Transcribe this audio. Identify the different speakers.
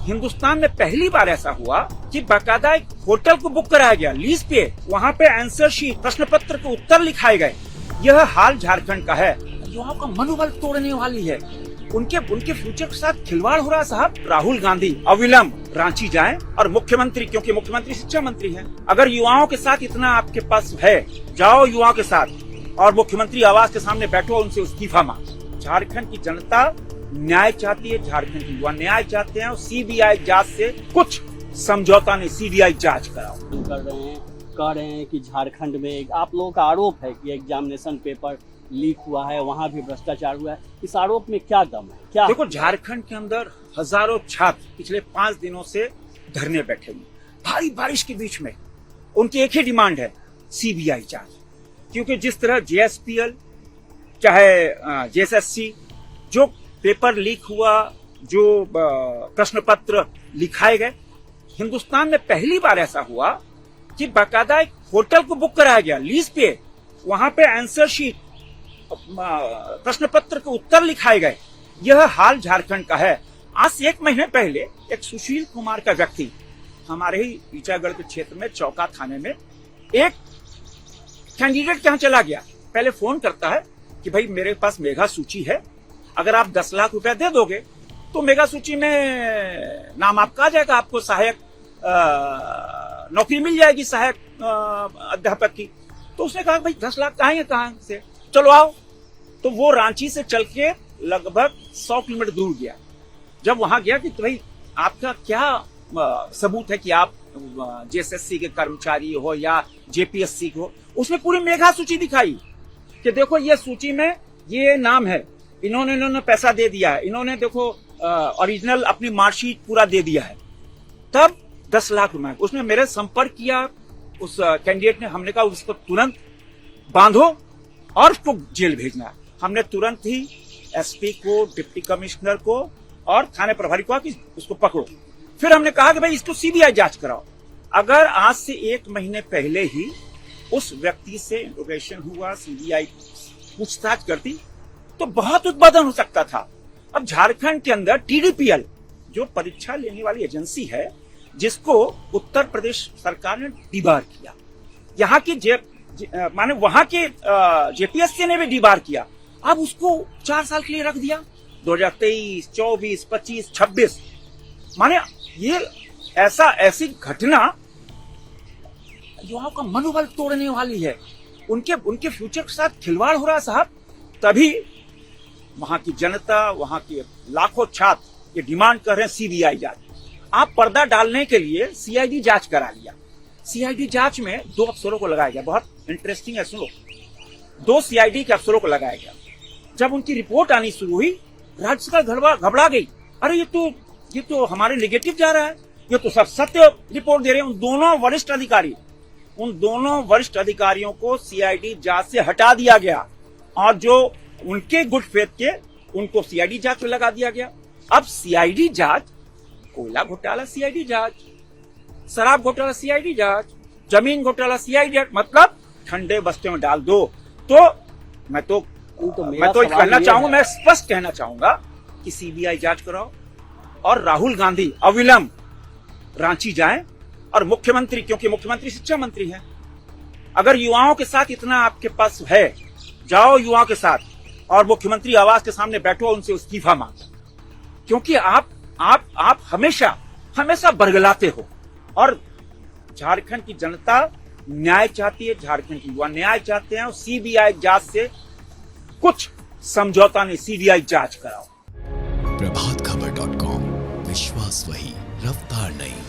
Speaker 1: हिंदुस्तान में पहली बार ऐसा हुआ कि बाकायदा एक होटल को बुक कराया गया लीज पे, वहाँ पे आंसर शीट प्रश्न पत्र के उत्तर लिखाए गए। यह हाल झारखंड का है। युवाओं का मनोबल तोड़ने वाली है। उनके फ्यूचर के साथ खिलवाड़ हो रहा है साहब। राहुल गांधी अविलंब रांची जाएं और मुख्यमंत्री, क्योंकि मुख्यमंत्री शिक्षा मंत्री हैं, अगर युवाओं के साथ इतना आपके पास है, जाओ युवाओं के साथ और मुख्यमंत्री आवास के सामने बैठो, उनसे इस्तीफा मांगो। झारखंड की जनता न्याय चाहती है, झारखंड के युवा न्याय चाहते हैं और सीबीआई जांच से कुछ समझौता नहीं, सीबीआई जांच कराओ।
Speaker 2: कह रहे हैं कि झारखंड में आप लोगों का आरोप है कि एग्जामिनेशन पेपर लीक हुआ है, वहाँ भी भ्रष्टाचार हुआ है। इस आरोप में क्या दम है? क्या
Speaker 1: देखो, झारखंड के अंदर हजारों छात्र पिछले 5 दिनों से धरने बैठे हुए, भारी बारिश के बीच में। उनकी एक ही डिमांड है, सीबीआई जांच। क्योंकि जिस तरह जेएसपीएल चाहे जेएसएससी, जो पेपर लीक हुआ, जो प्रश्न पत्र लिखाए गए, हिंदुस्तान में पहली बार ऐसा हुआ कि बाकायदा एक होटल को बुक कराया गया लीज पे, वहां पे आंसर शीट प्रश्न पत्र के उत्तर लिखाए गए। यह हाल झारखंड का है। आज से 1 महीने पहले एक सुशील कुमार का व्यक्ति हमारे ही ईचागढ़ के क्षेत्र में चौका थाने में एक कैंडिडेट के यहाँ चला गया। पहले फोन करता है कि भाई मेरे पास मेगा सूची है, अगर आप 10 लाख रुपया दे दोगे तो मेगा सूची में नाम आपका आ जाएगा, आपको सहायक नौकरी मिल जाएगी, सहायक अध्यापक की। तो उसने कहा भाई 10 लाख कहाँ से, चलो आओ। तो वो रांची से चल के लगभग 100 किलोमीटर दूर गया। जब वहां गया कि तो भाई आपका क्या सबूत है कि आप जेएसएससी के कर्मचारी हो या जेपीएससी को, उसने पूरी मेगा सूची दिखाई कि देखो ये सूची में ये नाम है, इन्होंने पैसा दे दिया है, इन्होंने देखो ओरिजिनल अपनी मार्कशीट पूरा दे दिया है। तब 10 लाख रुपए उसने मेरे संपर्क किया, उस कैंडिडेट ने। हमने कहा उसको तुरंत बांधो और उसको जेल भेजना। हमने तुरंत ही एसपी को, डिप्टी कमिश्नर को और थाने प्रभारी को कि उसको पकड़ो। फिर हमने कहा कि भाई इसको सीबीआई जांच कराओ। अगर आज से 1 महीने पहले ही उस व्यक्ति से इंट्रोगेशन हुआ, सीबीआई पूछताछ करती तो बहुत उत्पादन हो सकता था। अब झारखंड के अंदर टीडीपीएल, जो परीक्षा लेने वाली एजेंसी है, जिसको उत्तर प्रदेश सरकार ने डिबार किया, यहाँ की माने वहां के जेपीएससी ने भी डिबार किया, अब उसको 4 साल के लिए रख दिया। 2023, 24, 25, 26, माने ये ऐसी घटना युवाओं का मनोबल तोड़ने वाली है। उनके फ्यूचर के साथ खिलवाड़ हो रहा है साहब। तभी वहां की जनता, वहां के लाखों छात्र ये डिमांड कर रहे हैं सीबीआई जांच। आप पर्दा डालने के लिए सीआईडी जांच करा लिया। सीआईडी जांच में 2 अफसरों को लगाया गया, बहुत इंटरेस्टिंग है, सुनो। 2 सीआईडी के अफसरों को लगाया गया। जब उनकी रिपोर्ट आनी शुरू हुई, राज्य सरकार घबरा गई। अरे ये तो हमारे नेगेटिव जा रहा है, ये तो सब सत्य रिपोर्ट दे रहे हैं। उन दोनों वरिष्ठ अधिकारियों को सीआईडी जांच से हटा दिया गया और जो उनके गुड फेथ के, उनको सीआईडी जांच में लगा दिया गया। अब सीआईडी जांच, कोयला घोटाला सीआईडी जांच, शराब घोटाला सीआईडी जांच, जमीन घोटाला सीआईडी जांच, मतलब ठंडे बस्ते में डाल दो। तो मैं तो कहना चाहूंगा, मैं स्पष्ट कहना चाहूंगा कि सीबीआई जांच कराओ और राहुल गांधी अविलंब रांची जाएं और मुख्यमंत्री, क्योंकि मुख्यमंत्री शिक्षा मंत्री हैं, अगर युवाओं के साथ इतना आपके पास है, जाओ युवाओं के साथ और मुख्यमंत्री आवास के सामने बैठो, उनसे इस्तीफा मांगो। क्योंकि आप हमेशा बरगलाते हो और झारखंड की जनता न्याय चाहती है, झारखंड की युवा न्याय चाहते हैं और सीबीआई जांच से कुछ समझौता नहीं, सीबीआई जांच कराओ।
Speaker 3: प्रभातखबर.com, विश्वास वही, रफ्तार नहीं।